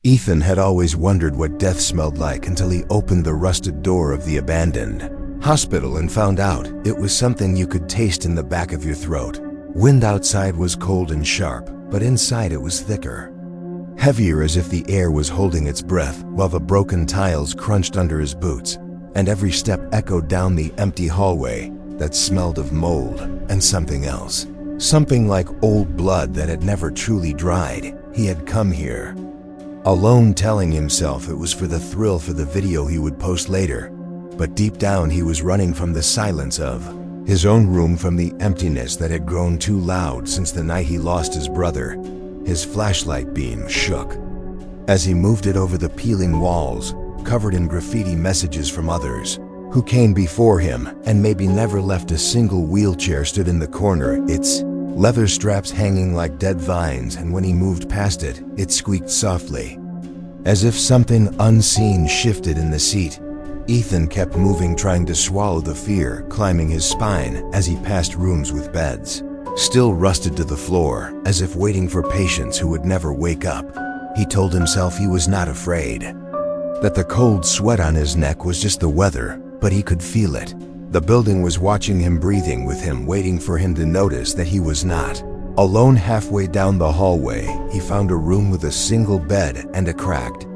Ethan had always wondered what death smelled like until he opened the rusted door of the abandoned hospital and found out it was something you could taste in the back of your throat. Wind outside was cold and sharp, but inside it was thicker, heavier, as if the air was holding its breath, while the broken tiles crunched under his boots, and every step echoed down the empty hallway that smelled of mold and something else. Something like old blood that had never truly dried. He had come here alone, telling himself it was for the thrill for the video he would post later, but deep down he was running from the silence of his own room, from the emptiness that had grown too loud since the night he lost his brother. His flashlight beam shook as he moved it over the peeling walls, covered in graffiti messages from others who came before him and maybe never left. A single wheelchair stood in the corner, its leather straps hanging like dead vines, and when he moved past it, it squeaked softly, as if something unseen shifted in the seat. Ethan kept moving, trying to swallow the fear climbing his spine as he passed rooms with beds still rusted to the floor, as if waiting for patients who would never wake up. He told himself he was not afraid, that the cold sweat on his neck was just the weather, but he could feel it. The building was watching him, breathing with him, waiting for him to notice that he was not alone. Halfway down the hallway, he found a room with a single bed and a cracked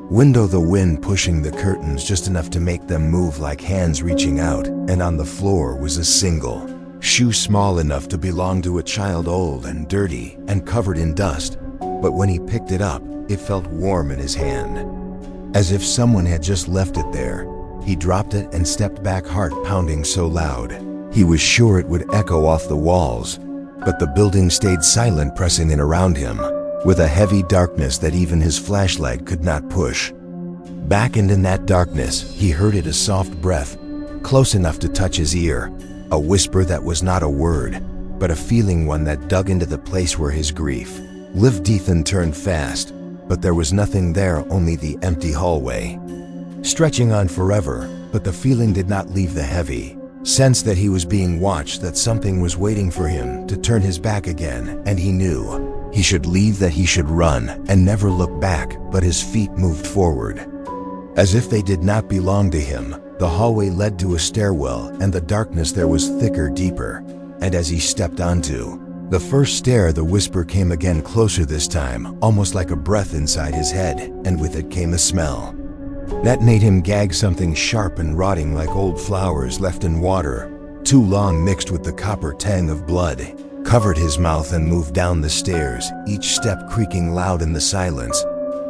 window, the wind pushing the curtains just enough to make them move like hands reaching out, and on the floor was a single shoe small enough to belong to a child, old and dirty and covered in dust. But when he picked it up, it felt warm in his hand, as if someone had just left it there. He dropped it and stepped back, heart pounding so loud he was sure it would echo off the walls. But the building stayed silent, pressing in around him with a heavy darkness that even his flashlight could not push back. And in that darkness, he heard it, a soft breath, close enough to touch his ear, a whisper that was not a word, but a feeling, one that dug into the place where his grief lived. Ethan turned fast, but there was nothing there, only the empty hallway, stretching on forever. But the feeling did not leave, the heavy sense that he was being watched, that something was waiting for him to turn his back again. And he knew he should leave, that he should run and never look back. But his feet moved forward as if they did not belong to him. The hallway led to a stairwell, and the darkness there was thicker, deeper. And as he stepped onto the first stair, the whisper came again, closer this time, almost like a breath inside his head, and with it came a smell that made him gag. Something sharp and rotting, like old flowers left in water too long, mixed with the copper tang of blood, covered his mouth and moved down the stairs, each step creaking loud in the silence.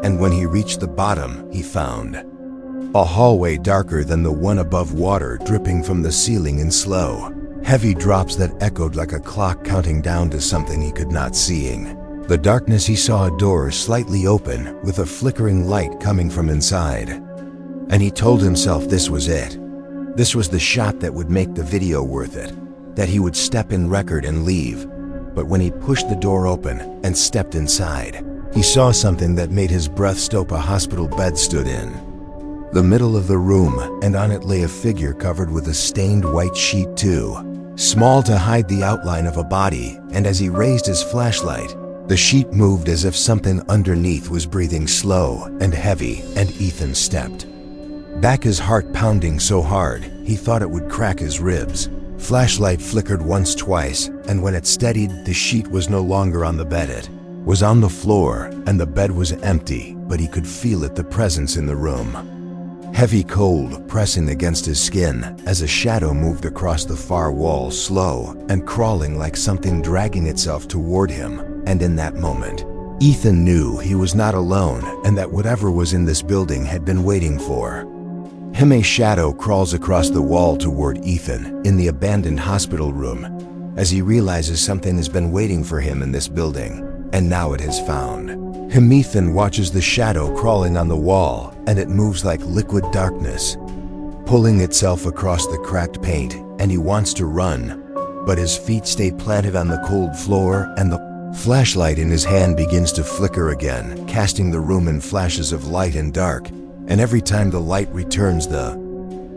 And when he reached the bottom, he found a hallway darker than the one above, water dripping from the ceiling in slow, heavy drops that echoed like a clock counting down to something he could not seeing. The darkness, he saw a door slightly open with a flickering light coming from inside. And he told himself this was it. This was the shot that would make the video worth it, that he would step in, record, and leave. But when he pushed the door open and stepped inside, he saw something that made his breath stop. A hospital bed stood in the middle of the room, and on it lay a figure covered with a stained white sheet, too small to hide the outline of a body. And as he raised his flashlight, the sheet moved as if something underneath was breathing slow and heavy, and Ethan stepped back, his heart pounding so hard he thought it would crack his ribs. Flashlight flickered once, twice, and when it steadied, the sheet was no longer on the bed. It was on the floor, and the bed was empty, but he could feel it, the presence in the room. Heavy cold pressing against his skin as a shadow moved across the far wall, slow and crawling, like something dragging itself toward him. And in that moment, Ethan knew he was not alone, and that whatever was in this building had been waiting for him. A shadow crawls across the wall toward Ethan in the abandoned hospital room, as he realizes something has been waiting for him in this building, and now it has found him. Ethan watches the shadow crawling on the wall, and it moves like liquid darkness, pulling itself across the cracked paint, and he wants to run, but his feet stay planted on the cold floor, and the flashlight in his hand begins to flicker again, casting the room in flashes of light and dark. And every time the light returns, the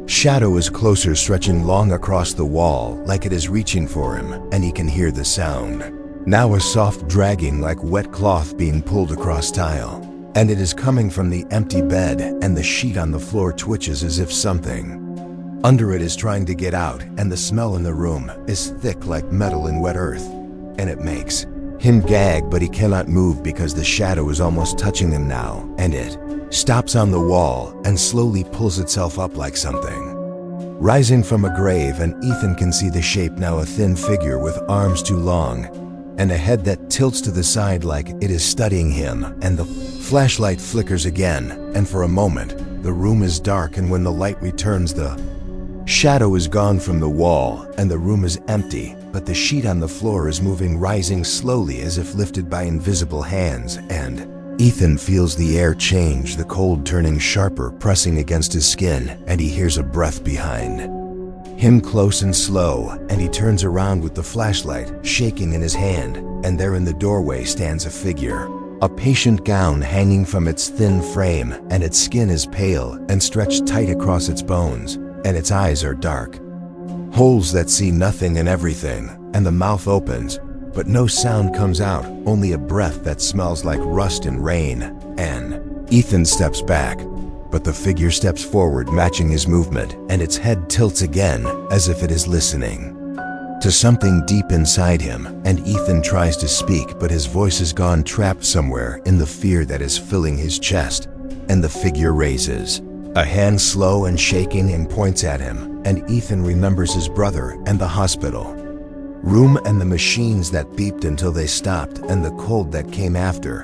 shadow is closer, stretching long across the wall, like it is reaching for him, and he can hear the sound. Now a soft dragging, like wet cloth being pulled across tile. and it is coming from the empty bed, and the sheet on the floor twitches as if something under it is trying to get out, and the smell in the room is thick like metal in wet earth, and it makes him gag, but he cannot move because the shadow is almost touching him now, and it stops on the wall and slowly pulls itself up like something rising from a grave, and Ethan can see the shape now, a thin figure with arms too long and a head that tilts to the side like it is studying him, and the flashlight flickers again, and for a moment the room is dark, and when the light returns the shadow is gone from the wall and the room is empty, but the sheet on the floor is moving, rising slowly as if lifted by invisible hands, and Ethan feels the air change, the cold turning sharper, pressing against his skin, and he hears a breath behind him, close and slow, and he turns around with the flashlight shaking in his hand, and there in the doorway stands a figure, a patient gown hanging from its thin frame, and its skin is pale and stretched tight across its bones, and its eyes are dark holes that see nothing and everything, and the mouth opens, but no sound comes out, only a breath that smells like rust and rain, and Ethan steps back, but the figure steps forward, matching his movement, and its head tilts again as if it is listening to something deep inside him, and Ethan tries to speak, but his voice is gone, trapped somewhere in the fear that is filling his chest, and the figure raises a hand, slow and shaking, and points at him, and Ethan remembers his brother and the hospital room and the machines that beeped until they stopped, and the cold that came after,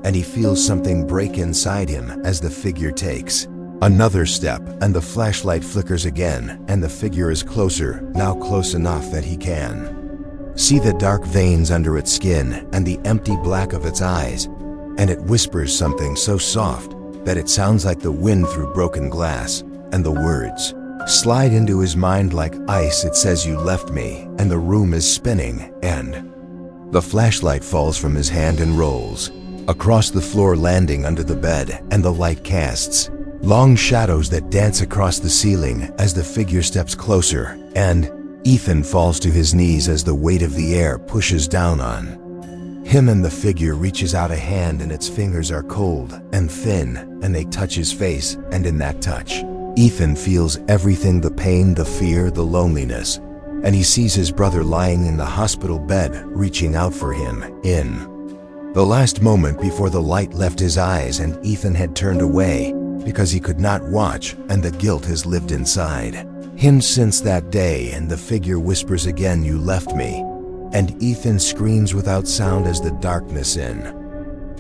and he feels something break inside him as the figure takes another step, and the flashlight flickers again, and the figure is closer, now close enough that he can see the dark veins under its skin and the empty black of its eyes, and it whispers something so soft that it sounds like the wind through broken glass, and the words slide into his mind like ice. It says, "You left me," and the room is spinning, and the flashlight falls from his hand and rolls across the floor, landing under the bed, and the light casts long shadows that dance across the ceiling as the figure steps closer, and Ethan falls to his knees as the weight of the air pushes down on him, and the figure reaches out a hand, and its fingers are cold and thin, and they touch his face, and in that touch Ethan feels everything, the pain, the fear, the loneliness, and he sees his brother lying in the hospital bed, reaching out for him in the last moment before the light left his eyes, and Ethan had turned away because he could not watch, and the guilt has lived inside him since that day, and the figure whispers again, "You left me," and Ethan screams without sound as the darkness in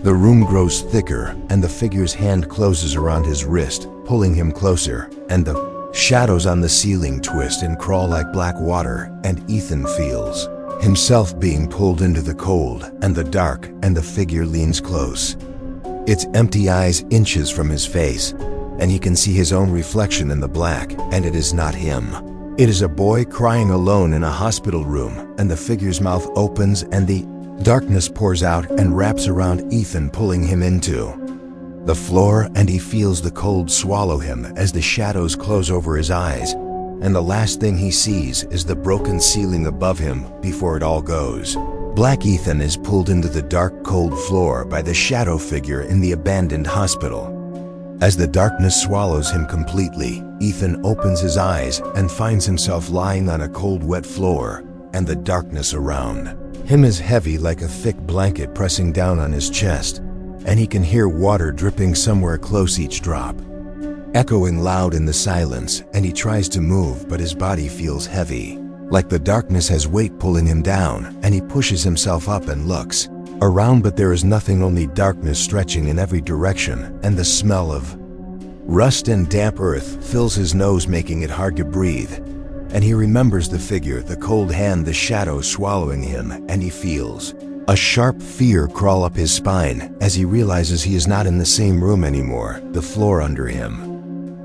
the room grows thicker, and the figure's hand closes around his wrist, pulling him closer, and the shadows on the ceiling twist and crawl like black water, and Ethan feels himself being pulled into the cold and the dark, and the figure leans close, its empty eyes inches from his face, and he can see his own reflection in the black, and it is not him. It is a boy crying alone in a hospital room, and the figure's mouth opens, and the darkness pours out and wraps around Ethan, pulling him into the floor, and he feels the cold swallow him as the shadows close over his eyes, and the last thing he sees is the broken ceiling above him before it all goes black. Ethan is pulled into the dark, cold floor by the shadow figure in the abandoned hospital. As the darkness swallows him completely, Ethan opens his eyes and finds himself lying on a cold, wet floor, and the darkness around him is heavy like a thick blanket pressing down on his chest, and he can hear water dripping somewhere close, each drop echoing loud in the silence, and he tries to move, but his body feels heavy, like the darkness has weight pulling him down, and he pushes himself up and looks around, but there is nothing, only darkness stretching in every direction, and the smell of rust and damp earth fills his nose, making it hard to breathe, and he remembers the figure, the cold hand, the shadow swallowing him, and he feels a sharp fear crawl up his spine as he realizes he is not in the same room anymore. The floor under him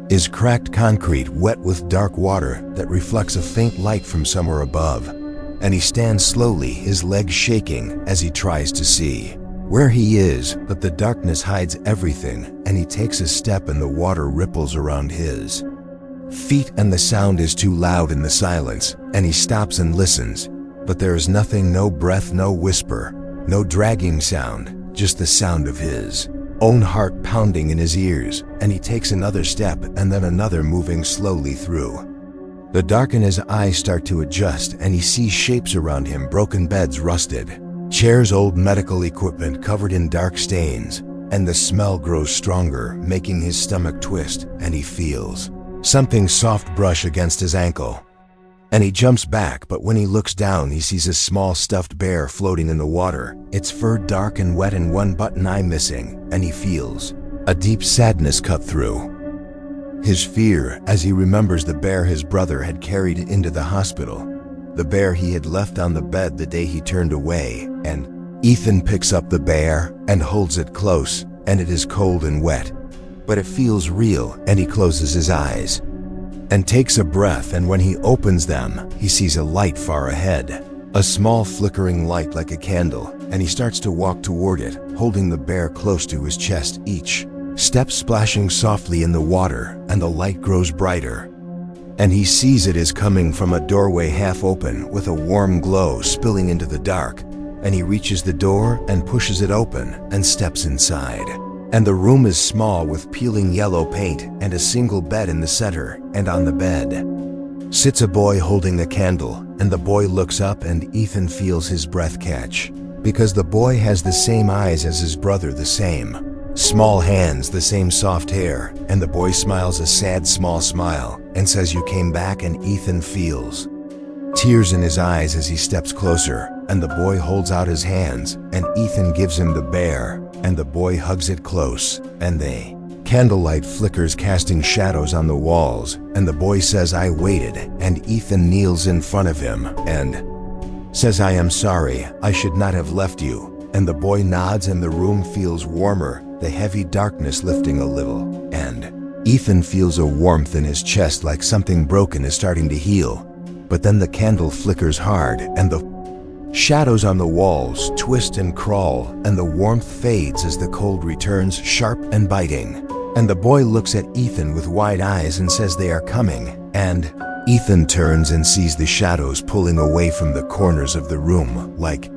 is cracked concrete, wet with dark water that reflects a faint light from somewhere above, and he stands slowly, his legs shaking as he tries to see where he is, but the darkness hides everything, and he takes a step and the water ripples around his feet, and the sound is too loud in the silence, and he stops and listens, but there is nothing, no breath, no whisper, no dragging sound, just the sound of his own heart pounding in his ears, and he takes another step and then another, moving slowly through. The dark in his eyes start to adjust, and he sees shapes around him: broken beds, rusted chairs, old medical equipment covered in dark stains, and the smell grows stronger, making his stomach twist, and he feels something soft brush against his ankle. And he jumps back, but when he looks down, he sees a small stuffed bear floating in the water, its fur dark and wet and one button eye missing, and he feels a deep sadness cut through his fear as he remembers the bear his brother had carried into the hospital, the bear he had left on the bed the day he turned away. And Ethan picks up the bear and holds it close, and it is cold and wet, but it feels real, and he closes his eyes and takes a breath, and when he opens them, he sees a light far ahead, a small flickering light like a candle, and he starts to walk toward it, holding the bear close to his chest, each step splashing softly in the water, and the light grows brighter. And he sees it is coming from a doorway half open, with a warm glow spilling into the dark, and he reaches the door and pushes it open and steps inside. And the room is small, with peeling yellow paint and a single bed in the center, and on the bed sits a boy holding a candle, and the boy looks up, and Ethan feels his breath catch, because the boy has the same eyes as his brother, the same small hands, the same soft hair, and the boy smiles a sad small smile and says, "You came back," and Ethan feels tears in his eyes as he steps closer, and the boy holds out his hands, and Ethan gives him the bear, and the boy hugs it close, and the candlelight flickers, casting shadows on the walls, and the boy says, "I waited," and Ethan kneels in front of him and says, "I am sorry, I should not have left you," and the boy nods, and the room feels warmer, the heavy darkness lifting a little, and Ethan feels a warmth in his chest, like something broken is starting to heal. But then the candle flickers hard, and the shadows on the walls twist and crawl, and the warmth fades as the cold returns, sharp and biting. And the boy looks at Ethan with wide eyes and says, "They are coming." And Ethan turns and sees the shadows pulling away from the corners of the room, like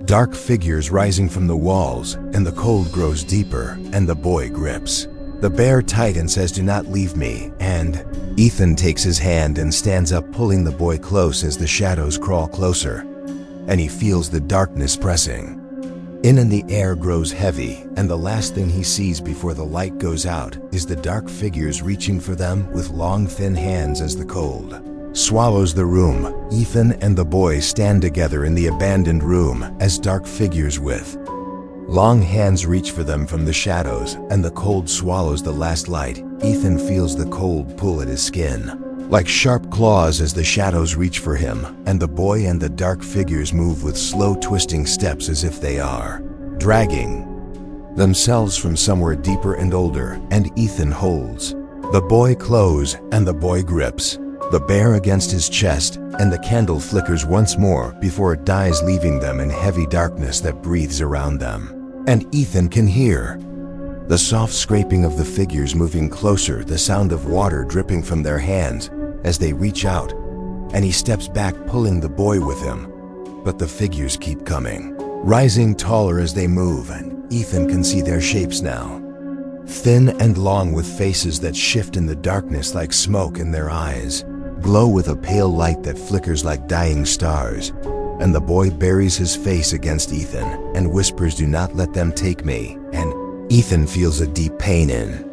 dark figures rising from the walls, and the cold grows deeper, and the boy grips the bear tight and says, "Do not leave me." And Ethan takes his hand and stands up, pulling the boy close as the shadows crawl closer, and he feels the darkness pressing in, and the air grows heavy, and the last thing he sees before the light goes out is the dark figures reaching for them with long thin hands as the cold swallows the room. Ethan and the boy stand together in the abandoned room as dark figures with long hands reach for them from the shadows, and the cold swallows the last light. Ethan feels the cold pull at his skin, like sharp claws as the shadows reach for him, and the boy and the dark figures move with slow twisting steps as if they are dragging themselves from somewhere deeper and older, and Ethan holds the boy close, and the boy grips the bear against his chest, and the candle flickers once more before it dies, leaving them in heavy darkness that breathes around them. And Ethan can hear the soft scraping of the figures moving closer, the sound of water dripping from their hands as they reach out, and he steps back, pulling the boy with him. But the figures keep coming, rising taller as they move, and Ethan can see their shapes now, thin and long, with faces that shift in the darkness like smoke, and their eyes glow with a pale light that flickers like dying stars. And the boy buries his face against Ethan and whispers, "Do not let them take me." And Ethan feels a deep pain in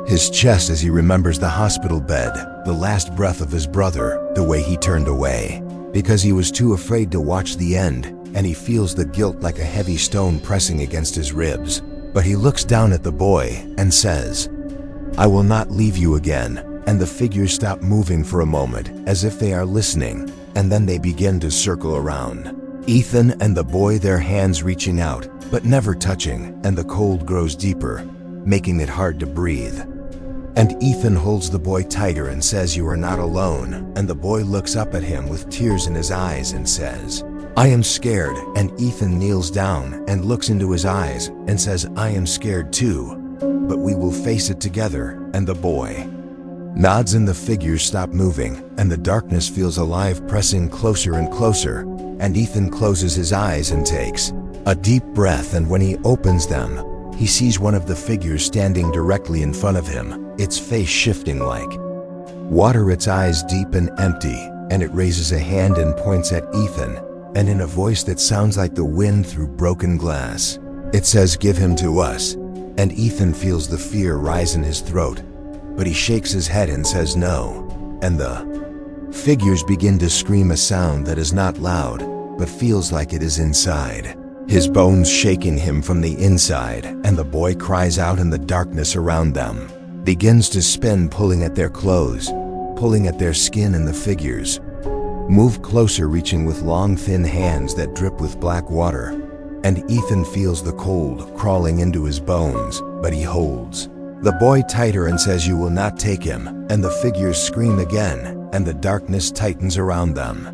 his chest as he remembers the hospital bed, the last breath of his brother, the way he turned away because he was too afraid to watch the end, and he feels the guilt like a heavy stone pressing against his ribs. But he looks down at the boy and says, "I will not leave you again." And the figures stop moving for a moment, as if they are listening, and then they begin to circle around Ethan and the boy, their hands reaching out, but never touching, and the cold grows deeper, making it hard to breathe. And Ethan holds the boy tighter and says, "You are not alone." And the boy looks up at him with tears in his eyes and says, "I am scared." And Ethan kneels down and looks into his eyes and says, "I am scared too, but we will face it together." And the boy nods, and the figures stop moving, and the darkness feels alive, pressing closer and closer, and Ethan closes his eyes and takes a deep breath, and when he opens them, he sees one of the figures standing directly in front of him, its face shifting like water, its eyes deep and empty, and it raises a hand and points at Ethan, and in a voice that sounds like the wind through broken glass, it says, "Give him to us." And Ethan feels the fear rise in his throat, but he shakes his head and says no, and the figures begin to scream a sound that is not loud, but feels like it is inside, his bones shaking him from the inside, and the boy cries out, and the darkness around them begins to spin, pulling at their clothes, pulling at their skin, and the figures move closer, reaching with long thin hands that drip with black water, and Ethan feels the cold crawling into his bones, but he holds the boy tighter and says, "You will not take him," and the figures scream again, and the darkness tightens around them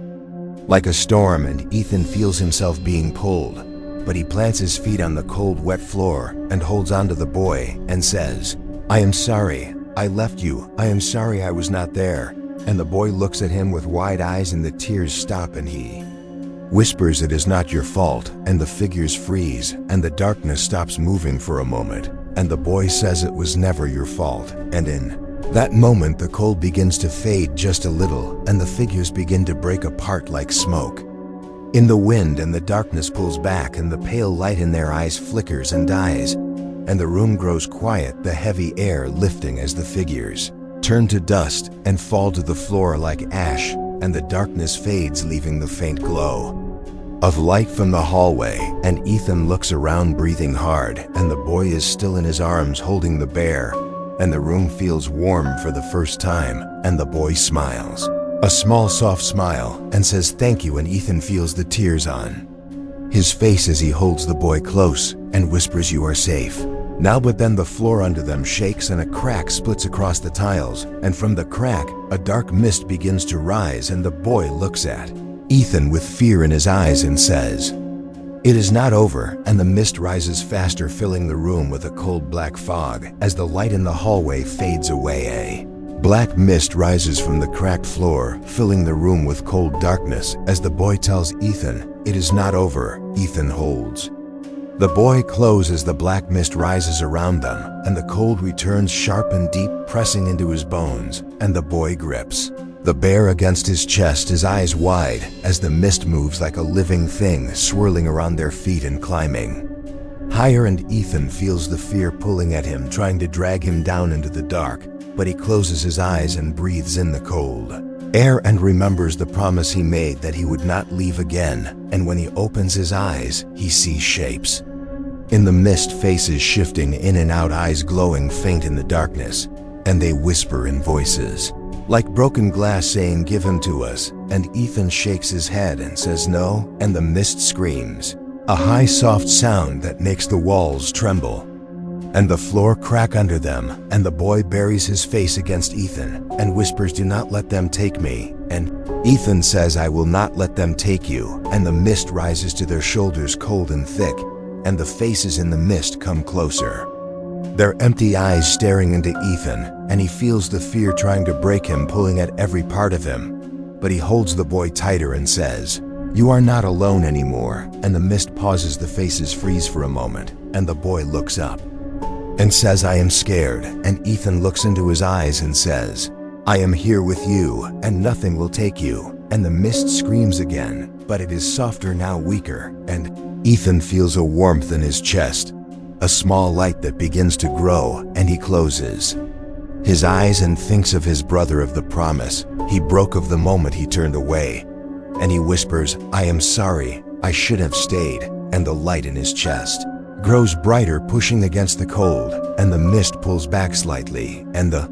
like a storm, and Ethan feels himself being pulled, but he plants his feet on the cold, wet floor and holds onto the boy and says, "I am sorry, I left you. I am sorry I was not there." And the boy looks at him with wide eyes, and the tears stop, and he whispers, "It is not your fault," and the figures freeze, and the darkness stops moving for a moment, and the boy says, "It was never your fault." And in that moment, the cold begins to fade just a little, and the figures begin to break apart like smoke in the wind, and the darkness pulls back, and the pale light in their eyes flickers and dies, and the room grows quiet, the heavy air lifting as the figures turn to dust and fall to the floor like ash, and the darkness fades, leaving the faint glow of light from the hallway. And Ethan looks around, breathing hard, and the boy is still in his arms holding the bear, and the room feels warm for the first time, and the boy smiles, a small soft smile, and says thank you, and Ethan feels the tears on his face as he holds the boy close and whispers, "You are safe now." But then the floor under them shakes, and a crack splits across the tiles, and from the crack, a dark mist begins to rise, and the boy looks at Ethan with fear in his eyes and says, "It is not over," and the mist rises faster, filling the room with a cold black fog as the light in the hallway fades away. A black mist rises from the cracked floor, filling the room with cold darkness as the boy tells Ethan, "It is not over." Ethan holds the boy close as the black mist rises around them, and the cold returns sharp and deep, pressing into his bones, and the boy grips the bear against his chest, his eyes wide, as the mist moves like a living thing, swirling around their feet and climbing higher, and Ethan feels the fear pulling at him, trying to drag him down into the dark, but he closes his eyes and breathes in the cold air and remembers the promise he made that he would not leave again, and when he opens his eyes, he sees shapes in the mist, faces shifting in and out, eyes glowing faint in the darkness, and they whisper in voices like broken glass, saying, "Give him to us." And Ethan shakes his head and says no, and the mist screams, a high soft sound that makes the walls tremble and the floor crack under them, and the boy buries his face against Ethan and whispers, "Do not let them take me." And Ethan says, "I will not let them take you." And the mist rises to their shoulders, cold and thick, and the faces in the mist come closer, their empty eyes staring into Ethan, and he feels the fear trying to break him, pulling at every part of him, but he holds the boy tighter and says, "You are not alone anymore." And the mist pauses, the faces freeze for a moment, and the boy looks up and says, "I am scared." And Ethan looks into his eyes and says, "I am here with you, and nothing will take you." And the mist screams again, but it is softer now, weaker, and Ethan feels a warmth in his chest, a small light that begins to grow, and he closes his eyes and thinks of his brother, of the promise he broke, of the moment he turned away, and he whispers, "I am sorry, I should have stayed." And the light in his chest grows brighter, pushing against the cold, and the mist pulls back slightly, and the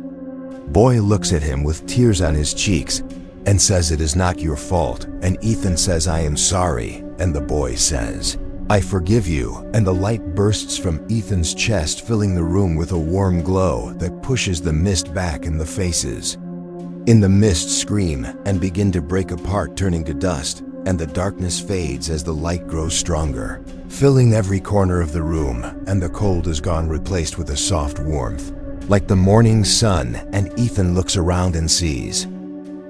boy looks at him with tears on his cheeks and says, "It is not your fault." And Ethan says, "I am sorry." And the boy says, "I forgive you." And the light bursts from Ethan's chest, filling the room with a warm glow that pushes the mist back, and the faces in the mist scream and begin to break apart, turning to dust, and the darkness fades as the light grows stronger, filling every corner of the room, and the cold is gone, replaced with a soft warmth, like the morning sun. And Ethan looks around and sees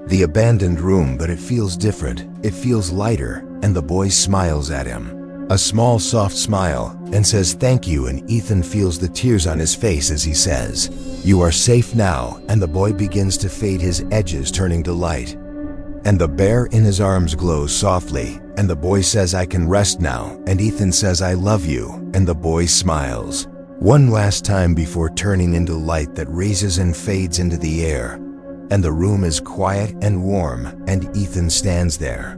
the abandoned room, but it feels different. It feels lighter, and the boy smiles at him A small soft smile, and says thank you, and Ethan feels the tears on his face as he says, "You are safe now," and the boy begins to fade, his edges turning to light. And the bear in his arms glows softly, and the boy says, "I can rest now," and Ethan says, "I love you," and the boy smiles. One last time before turning into light that raises and fades into the air, and the room is quiet and warm, and Ethan stands there,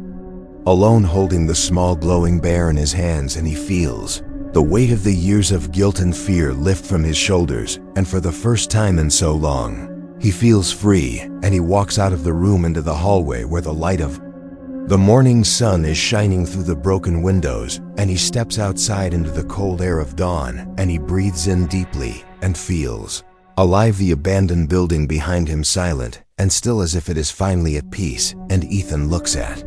alone, holding the small glowing bear in his hands, and he feels the weight of the years of guilt and fear lift from his shoulders, and for the first time in so long, he feels free, and he walks out of the room into the hallway where the light of the morning sun is shining through the broken windows, and he steps outside into the cold air of dawn, and he breathes in deeply and feels alive. The abandoned building behind him silent and still, as if it is finally at peace, and Ethan looks at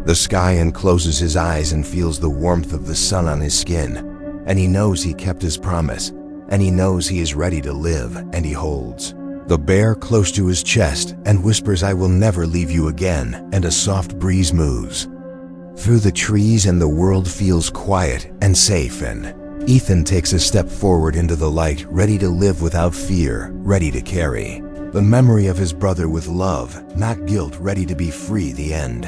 the sky and closes his eyes and feels the warmth of the sun on his skin, and he knows he kept his promise, and he knows he is ready to live, and he holds the bear close to his chest and whispers, "I will never leave you again," and a soft breeze moves through the trees, and the world feels quiet and safe, and Ethan takes a step forward into the light, ready to live without fear, ready to carry the memory of his brother with love, not guilt, ready to be free. The end.